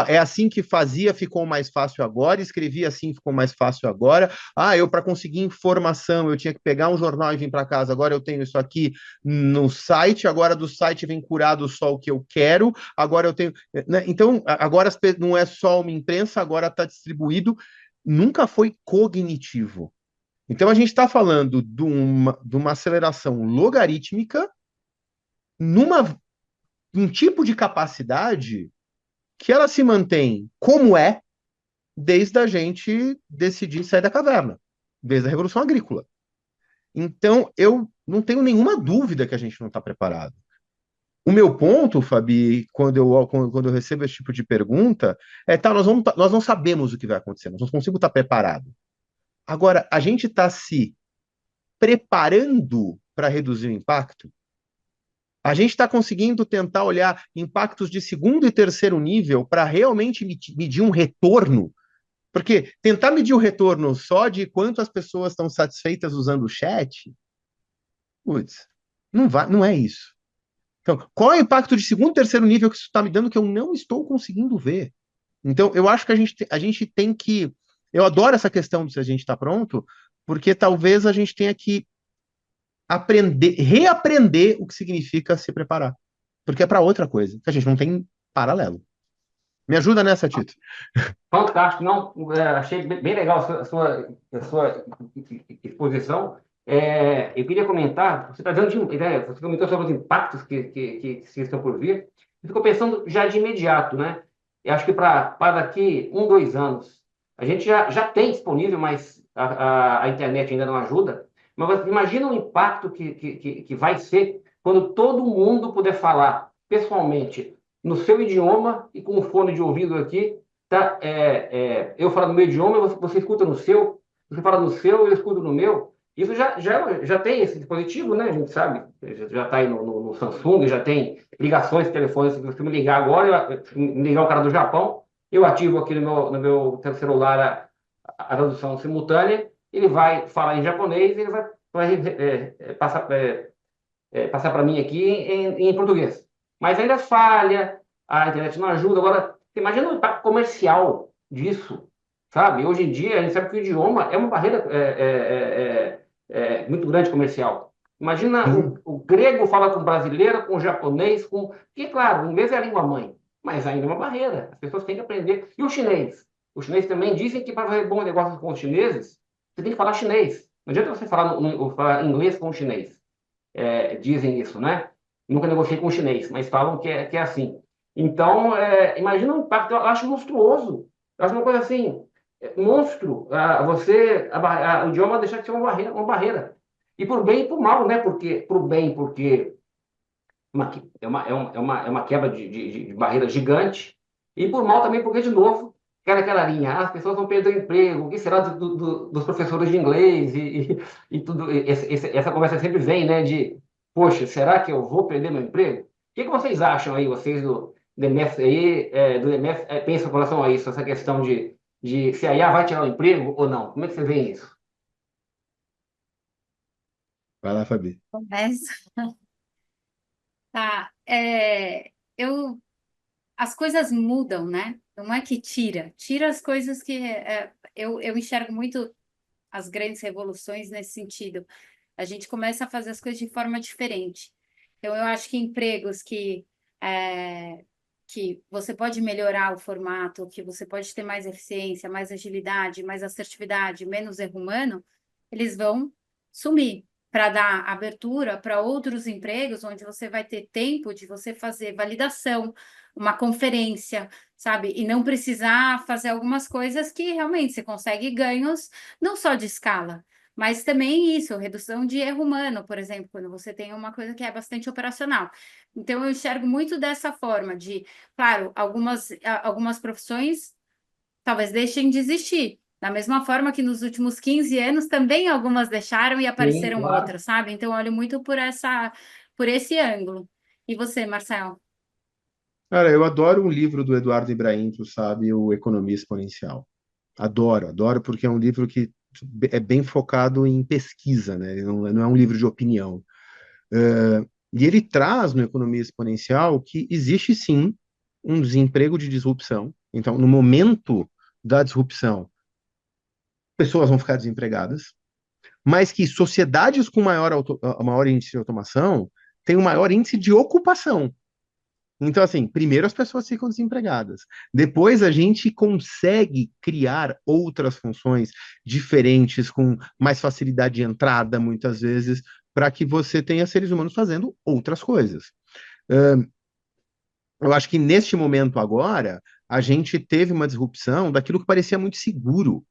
é assim que fazia, ficou mais fácil agora, escrevia assim, ficou mais fácil agora. Eu, para conseguir informação, eu tinha que pegar um jornal e vir para casa, agora eu tenho isso aqui no site, agora do site vem curado só o que eu quero, agora eu tenho. Né? Então, agora não é só uma imprensa, agora está distribuído. Nunca foi cognitivo. Então, a gente está falando de uma aceleração logarítmica um tipo de capacidade que ela se mantém como é desde a gente decidir sair da caverna, desde a Revolução Agrícola. Então, eu não tenho nenhuma dúvida que a gente não está preparado. O meu ponto, Fabi, quando eu recebo esse tipo de pergunta, nós não sabemos o que vai acontecer, nós não conseguimos estar preparados. Agora, a gente está se preparando para reduzir o impacto? A gente está conseguindo tentar olhar impactos de segundo e terceiro nível para realmente medir um retorno. Porque tentar medir o retorno só de quantas pessoas estão satisfeitas usando o chat, putz, não é isso. Então, qual é o impacto de segundo e terceiro nível que isso está me dando que eu não estou conseguindo ver? Então, eu acho que a gente tem que. Eu adoro essa questão de se a gente está pronto, porque talvez a gente tenha que reaprender o que significa se preparar. Porque é para outra coisa, que a gente não tem paralelo. Me ajuda nessa, Tito. Fantástico, não, achei bem legal a sua exposição. Eu queria comentar, você está dando você comentou sobre os impactos que estão por vir. Eu fico pensando já de imediato, né? Eu acho que para daqui 1, 2 anos, a gente já tem disponível, mas a internet ainda não ajuda. Mas imagina o impacto que vai ser quando todo mundo puder falar pessoalmente no seu idioma e com o fone de ouvido aqui, tá? Eu falo no meu idioma, você escuta no seu, você fala no seu, eu escuto no meu. Isso já tem esse dispositivo, né? A gente sabe, já está aí no Samsung, já tem ligações telefônicas. Se você me ligar agora, me ligar o cara do Japão, eu ativo aqui no meu celular a tradução simultânea, ele vai falar em japonês, ele vai passar para mim aqui em português. Mas ainda falha, a internet não ajuda. Agora, você imagina o impacto comercial disso, sabe? Hoje em dia, a gente sabe que o idioma é uma barreira muito grande comercial. Imagina Sim. o grego fala com o brasileiro, com o japonês, com... Porque, claro, o inglês é a língua mãe, mas ainda é uma barreira. As pessoas têm que aprender. E o chinês? Os chineses também dizem que para fazer bons negócios com os chineses, você tem que falar chinês. Não adianta você falar inglês com o chinês. Dizem isso, né? Nunca negociei com o chinês, mas falam que é assim. Então, imagina o impacto, eu acho monstruoso. Eu acho uma coisa assim, monstro, o idioma deixar de ser uma barreira. E por bem e por mal, né? Por bem, porque é uma quebra de barreira gigante, e por mal também, porque, de novo, aquela linha, as pessoas vão perder o emprego, o que será dos professores de inglês, e tudo, essa conversa sempre vem, né, poxa, será que eu vou perder meu emprego? O que vocês acham aí, vocês do DMF aí, do DMF, pensam com relação a isso, essa questão de se a IA vai tirar o emprego ou não? Como é que você vê isso? Vai lá, Fabi. Começa. Tá. As coisas mudam, né? Não é que tira as coisas que eu enxergo muito as grandes revoluções nesse sentido. A gente começa a fazer as coisas de forma diferente. Então, eu acho que empregos que você pode melhorar o formato, que você pode ter mais eficiência, mais agilidade, mais assertividade, menos erro humano, eles vão sumir. para dar abertura para outros empregos, onde você vai ter tempo de você fazer validação, uma conferência, sabe? E não precisar fazer algumas coisas que realmente você consegue ganhos, não só de escala, mas também isso, redução de erro humano, por exemplo, quando você tem uma coisa que é bastante operacional. Então, eu enxergo muito dessa forma de, claro, algumas profissões talvez deixem de existir. Da mesma forma que nos últimos 15 anos também algumas deixaram e Sim, apareceram claro. outras, sabe? Então, eu olho muito por esse ângulo. E você, Marcel? Cara, eu adoro um livro do Eduardo Ibrahim, tu sabe, O Economia Exponencial. Adoro, adoro, porque é um livro que é bem focado em pesquisa, né? Ele não é um livro de opinião. E ele traz no Economia Exponencial que existe sim um desemprego de disrupção. Então, no momento da disrupção, pessoas vão ficar desempregadas, mas que sociedades com maior índice de automação têm um maior índice de ocupação. Então, assim, primeiro as pessoas ficam desempregadas. Depois a gente consegue criar outras funções diferentes, com mais facilidade de entrada, muitas vezes, para que você tenha seres humanos fazendo outras coisas. Eu acho que neste momento agora, a gente teve uma disrupção daquilo que parecia muito seguro,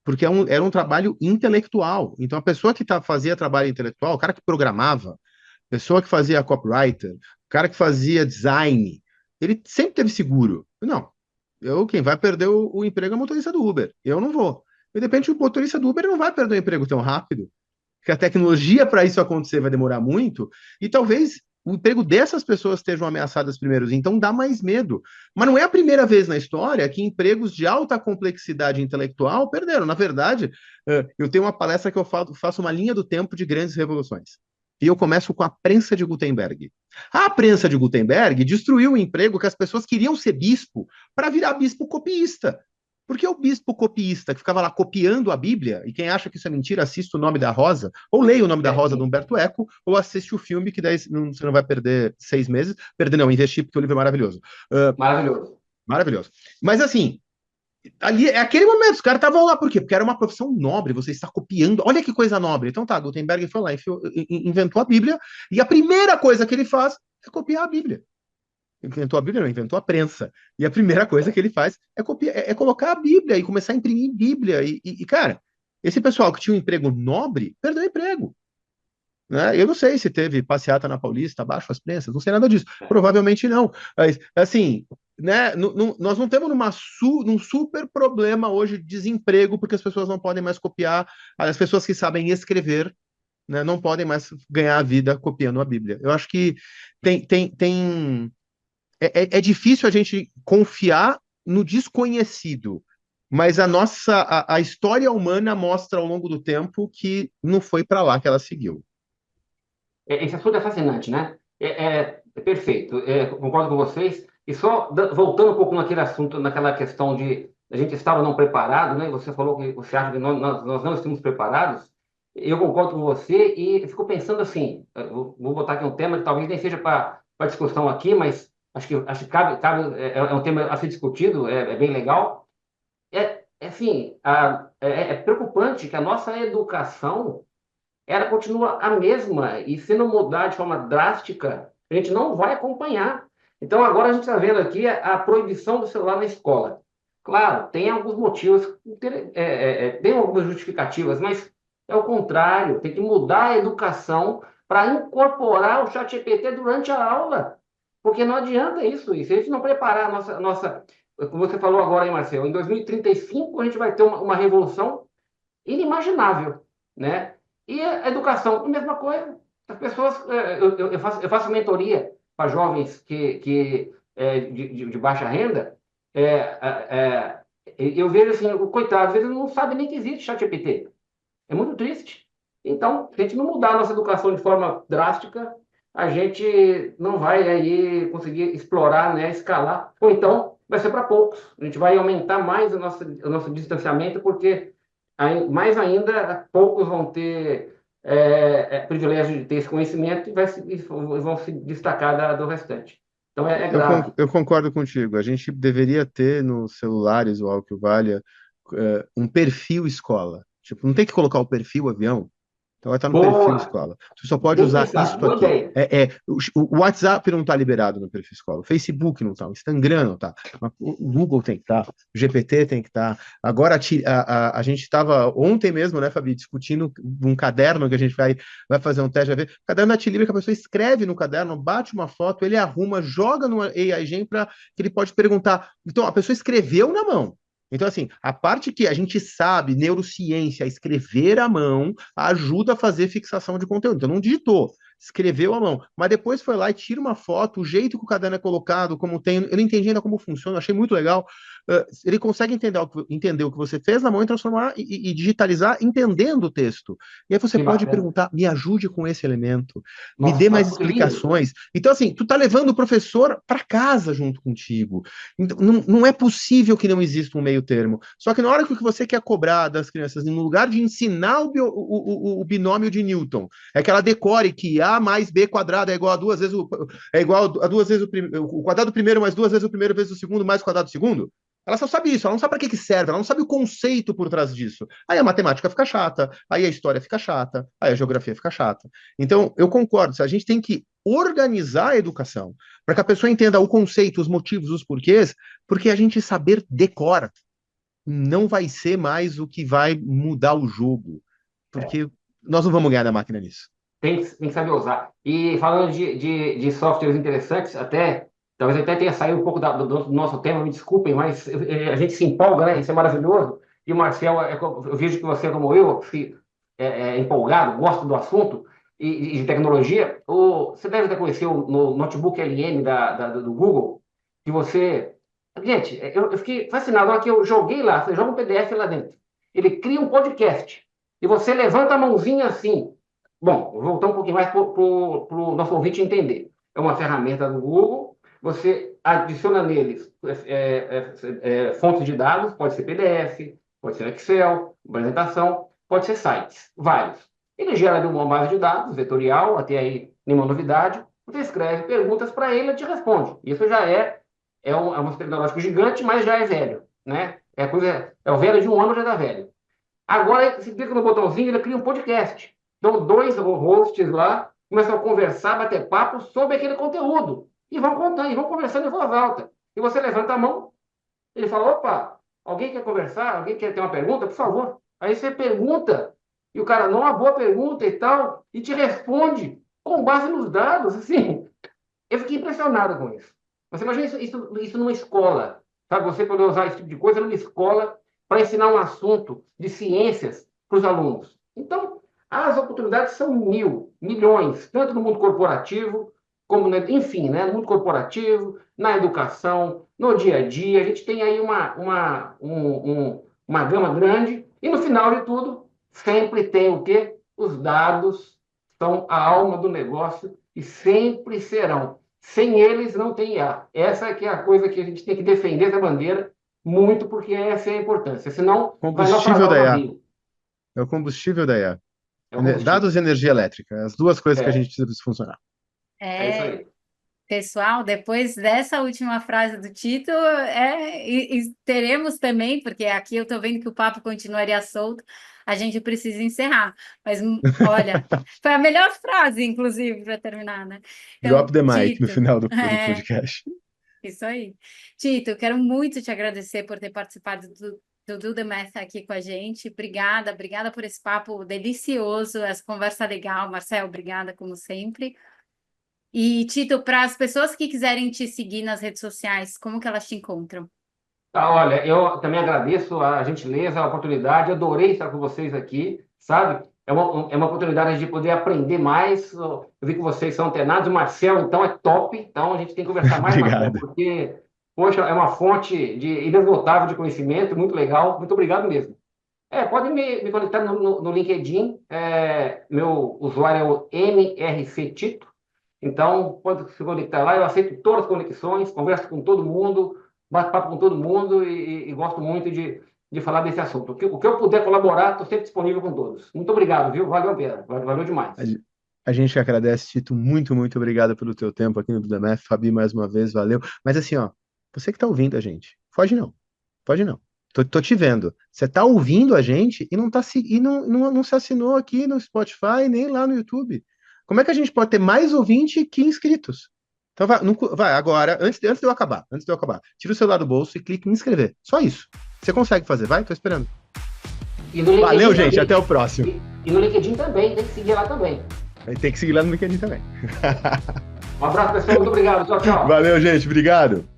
porque era um trabalho intelectual. Então, a pessoa que fazia trabalho intelectual, o cara que programava, a pessoa que fazia copywriter, o cara que fazia design, ele sempre teve seguro. Não, quem vai perder o emprego é o motorista do Uber. Eu não vou. E de repente, o motorista do Uber não vai perder o emprego tão rápido, que a tecnologia para isso acontecer vai demorar muito, e talvez o emprego dessas pessoas estejam ameaçadas primeiro, então dá mais medo. Mas não é a primeira vez na história que empregos de alta complexidade intelectual perderam. Na verdade, eu tenho uma palestra que eu faço uma linha do tempo de grandes revoluções. E eu começo com a prensa de Gutenberg. A prensa de Gutenberg destruiu o emprego que as pessoas queriam ser bispo para virar bispo copista. Porque o bispo copiista que ficava lá copiando a Bíblia, e quem acha que isso é mentira, assista o Nome da Rosa, ou leia o Nome da Rosa do Humberto Eco, ou assiste o filme, que daí você não vai perder 6 meses. Perder não, investir, porque o livro é maravilhoso. Maravilhoso. Maravilhoso. Mas assim, ali é aquele momento, os caras estavam lá, por quê? Porque era uma profissão nobre, você está copiando, olha que coisa nobre. Então tá, Gutenberg foi lá, inventou a Bíblia, e a primeira coisa que ele faz é copiar a Bíblia. Inventou a Bíblia, não, inventou a prensa. E a primeira coisa que ele faz é, colocar a Bíblia e começar a imprimir Bíblia. Cara, esse pessoal que tinha um emprego nobre, perdeu o emprego. Né? Eu não sei se teve passeata na Paulista, abaixo as prensas, não sei nada disso. Provavelmente não. Mas, assim, né, nós não temos num super problema hoje de desemprego, porque as pessoas não podem mais copiar, as pessoas que sabem escrever, né, não podem mais ganhar a vida copiando a Bíblia. Eu acho que tem é difícil a gente confiar no desconhecido, mas a história humana mostra ao longo do tempo que não foi para lá que ela seguiu. Esse assunto é fascinante, né? É perfeito, concordo com vocês. E só voltando um pouco naquele assunto, naquela questão de a gente estar ou não preparado, né? Você falou que você acha que nós não estamos preparados. Eu concordo com você e fico pensando assim, vou botar aqui um tema que talvez nem seja para discussão aqui, mas acho que cabe é um tema a ser discutido, é bem legal. Assim, é preocupante que a nossa educação ela continua a mesma e se não mudar de forma drástica, a gente não vai acompanhar. Então, agora a gente está vendo aqui a proibição do celular na escola. Claro, tem alguns motivos, tem algumas justificativas, mas é o contrário, tem que mudar a educação para incorporar o chat GPT durante a aula. Porque não adianta isso, e se a gente não preparar como você falou agora, hein, Marcelo, em 2035 a gente vai ter uma revolução inimaginável, né? E a educação, a mesma coisa. As pessoas, eu faço mentoria para jovens de baixa renda, eu vejo assim, coitado, às vezes não sabe nem que existe ChatGPT. É muito triste. Então, se a gente não mudar a nossa educação de forma drástica, a gente não vai aí conseguir explorar, né, escalar, ou então vai ser para poucos. A gente vai aumentar mais o nosso distanciamento, porque mais ainda, poucos vão ter privilégio de ter esse conhecimento e vão se destacar do restante. Então, é grave. Eu concordo contigo. A gente deveria ter nos celulares, ou algo que valha, um perfil escola. Tipo, não tem que colocar o perfil avião, Então vai estar no perfil Boa, escola. Tu só pode bem usar pensado, isto boa aqui. ideia. O WhatsApp não está liberado no perfil escola, o Facebook não está, o Instagram não está, o Google tem que estar, o GPT tem que estar. Agora a gente estava ontem mesmo, né, Fabi, discutindo um caderno que a gente vai fazer um teste, vai ver. O caderno da Tilibra que a pessoa escreve no caderno, bate uma foto, ele arruma, joga no AI Gen para que ele pode perguntar. Então a pessoa escreveu na mão. Então, assim, a parte que a gente sabe, neurociência, escrever à mão, ajuda a fazer fixação de conteúdo. Então, não digitou, escreveu à mão, mas depois foi lá e tira uma foto, o jeito que o caderno é colocado, como tem. Eu não entendi ainda como funciona, achei muito legal. Ele consegue entender o que você fez na mão e transformar e digitalizar entendendo o texto. E aí você Que pode bacana. perguntar: me ajude com esse elemento, me dê mais Nossa, que lindo. explicações. Então, assim, tu tá levando o professor para casa junto contigo. Então, não é possível que não exista um meio termo. Só que na hora que você quer cobrar das crianças, no lugar de ensinar o binômio de Newton, é que ela decore que A mais B quadrado é igual a duas vezes o quadrado do primeiro mais duas vezes o primeiro vezes o segundo mais o quadrado do segundo. Ela só sabe isso, ela não sabe para que serve, ela não sabe o conceito por trás disso. Aí a matemática fica chata, aí a história fica chata, aí a geografia fica chata. Então, eu concordo, a gente tem que organizar a educação para que a pessoa entenda o conceito, os motivos, os porquês, porque a gente saber decora não vai ser mais o que vai mudar o jogo, porque nós não vamos ganhar da máquina nisso. Tem que saber usar. E falando de softwares interessantes, até, talvez até tenha saído um pouco do nosso tema, me desculpem, mas a gente se empolga, né? Isso é maravilhoso. E o Marcel, eu vejo que você, como eu, é empolgado, gosta do assunto e de tecnologia. Você deve ter conhecido no notebook LM do Google, que você. Gente, eu fiquei fascinado. Na hora que eu joguei lá, você joga um PDF lá dentro. Ele cria um podcast. E você levanta a mãozinha assim. Bom, vou voltar um pouquinho mais para o nosso ouvinte entender. É uma ferramenta do Google, você adiciona neles fontes de dados, pode ser PDF, pode ser Excel, apresentação, pode ser sites, vários. Ele gera uma base de dados, vetorial, até aí nenhuma novidade. Você escreve perguntas para ele e te responde. Isso já é um avanço tecnológico gigante, mas já é velho. Né? É o velho de um ano, já está velho. Agora, você clica no botãozinho, ele cria um podcast. Então, dois hosts lá começam a conversar, bater papo sobre aquele conteúdo. E vão contando, e vão conversando em voz alta. E você levanta a mão, ele fala: opa, alguém quer conversar? Alguém quer ter uma pergunta? Por favor. Aí você pergunta, e o cara, não, uma boa pergunta e tal, e te responde com base nos dados. Assim, eu fiquei impressionado com isso. Você imagina isso numa escola, sabe? Você poder usar esse tipo de coisa numa escola para ensinar um assunto de ciências para os alunos. Então, as oportunidades são milhões, tanto no mundo corporativo, como, enfim, né, no mundo corporativo, na educação, no dia a dia. A gente tem aí uma gama grande. E no final de tudo, sempre tem o quê? Os dados são a alma do negócio e sempre serão. Sem eles não tem IA. Essa é que é a coisa que a gente tem que defender essa bandeira muito, porque essa é a importância. Senão vai Combustível naufragar o da IA. navio. É o combustível da IA. É o combustível. Dados e energia elétrica. As duas coisas que a É, gente precisa para isso funcionar. é isso É, aí. pessoal, depois dessa última frase do Tito, e teremos também, porque aqui eu estou vendo que o papo continuaria solto, a gente precisa encerrar. Mas olha, foi a melhor frase, inclusive, para terminar, né? Drop Então, the mic no Tito, final do é, podcast. isso aí. Tito, eu quero muito te agradecer por ter participado do The Math aqui com a gente. Obrigada, obrigada por esse papo delicioso, essa conversa legal. Marcel, obrigada, como sempre. E, Tito, para as pessoas que quiserem te seguir nas redes sociais, como que elas te encontram? Tá, olha, eu também agradeço a gentileza, a oportunidade, adorei estar com vocês aqui, sabe? É uma oportunidade de poder aprender mais. Eu vi que vocês são antenados, o Marcel, então, é top. Então, a gente tem que conversar mais, Marcel, Obrigado. porque, poxa, é uma fonte inesgotável de conhecimento, muito legal. Muito obrigado mesmo. Pode me conectar no LinkedIn. Meu usuário é o MRC Tito. Então, pode se conectar lá. Eu aceito todas as conexões, converso com todo mundo, bato papo com todo mundo e gosto muito de falar desse assunto. O que eu puder colaborar, estou sempre disponível com todos. Muito obrigado, viu? Valeu a pena. Valeu A, demais. ge- a gente agradece, Tito. Muito, muito obrigado pelo teu tempo aqui no DMF. Fabi, mais uma vez, valeu. Mas assim, ó, você que tá ouvindo a gente, foge não. Foge não. Tô te vendo. Você tá ouvindo a gente e não se assinou aqui no Spotify, nem lá no YouTube. Como é que a gente pode ter mais ouvinte que inscritos? Então vai agora, antes de eu acabar, tira o celular do bolso e clique em inscrever. Só isso. Você consegue fazer, vai? Tô esperando. Valeu, gente. Até o próximo. E no LinkedIn também, tem que seguir lá também. Tem que seguir lá no LinkedIn também. Um abraço, pessoal. Muito obrigado. Tchau, tchau. Valeu, gente. Obrigado.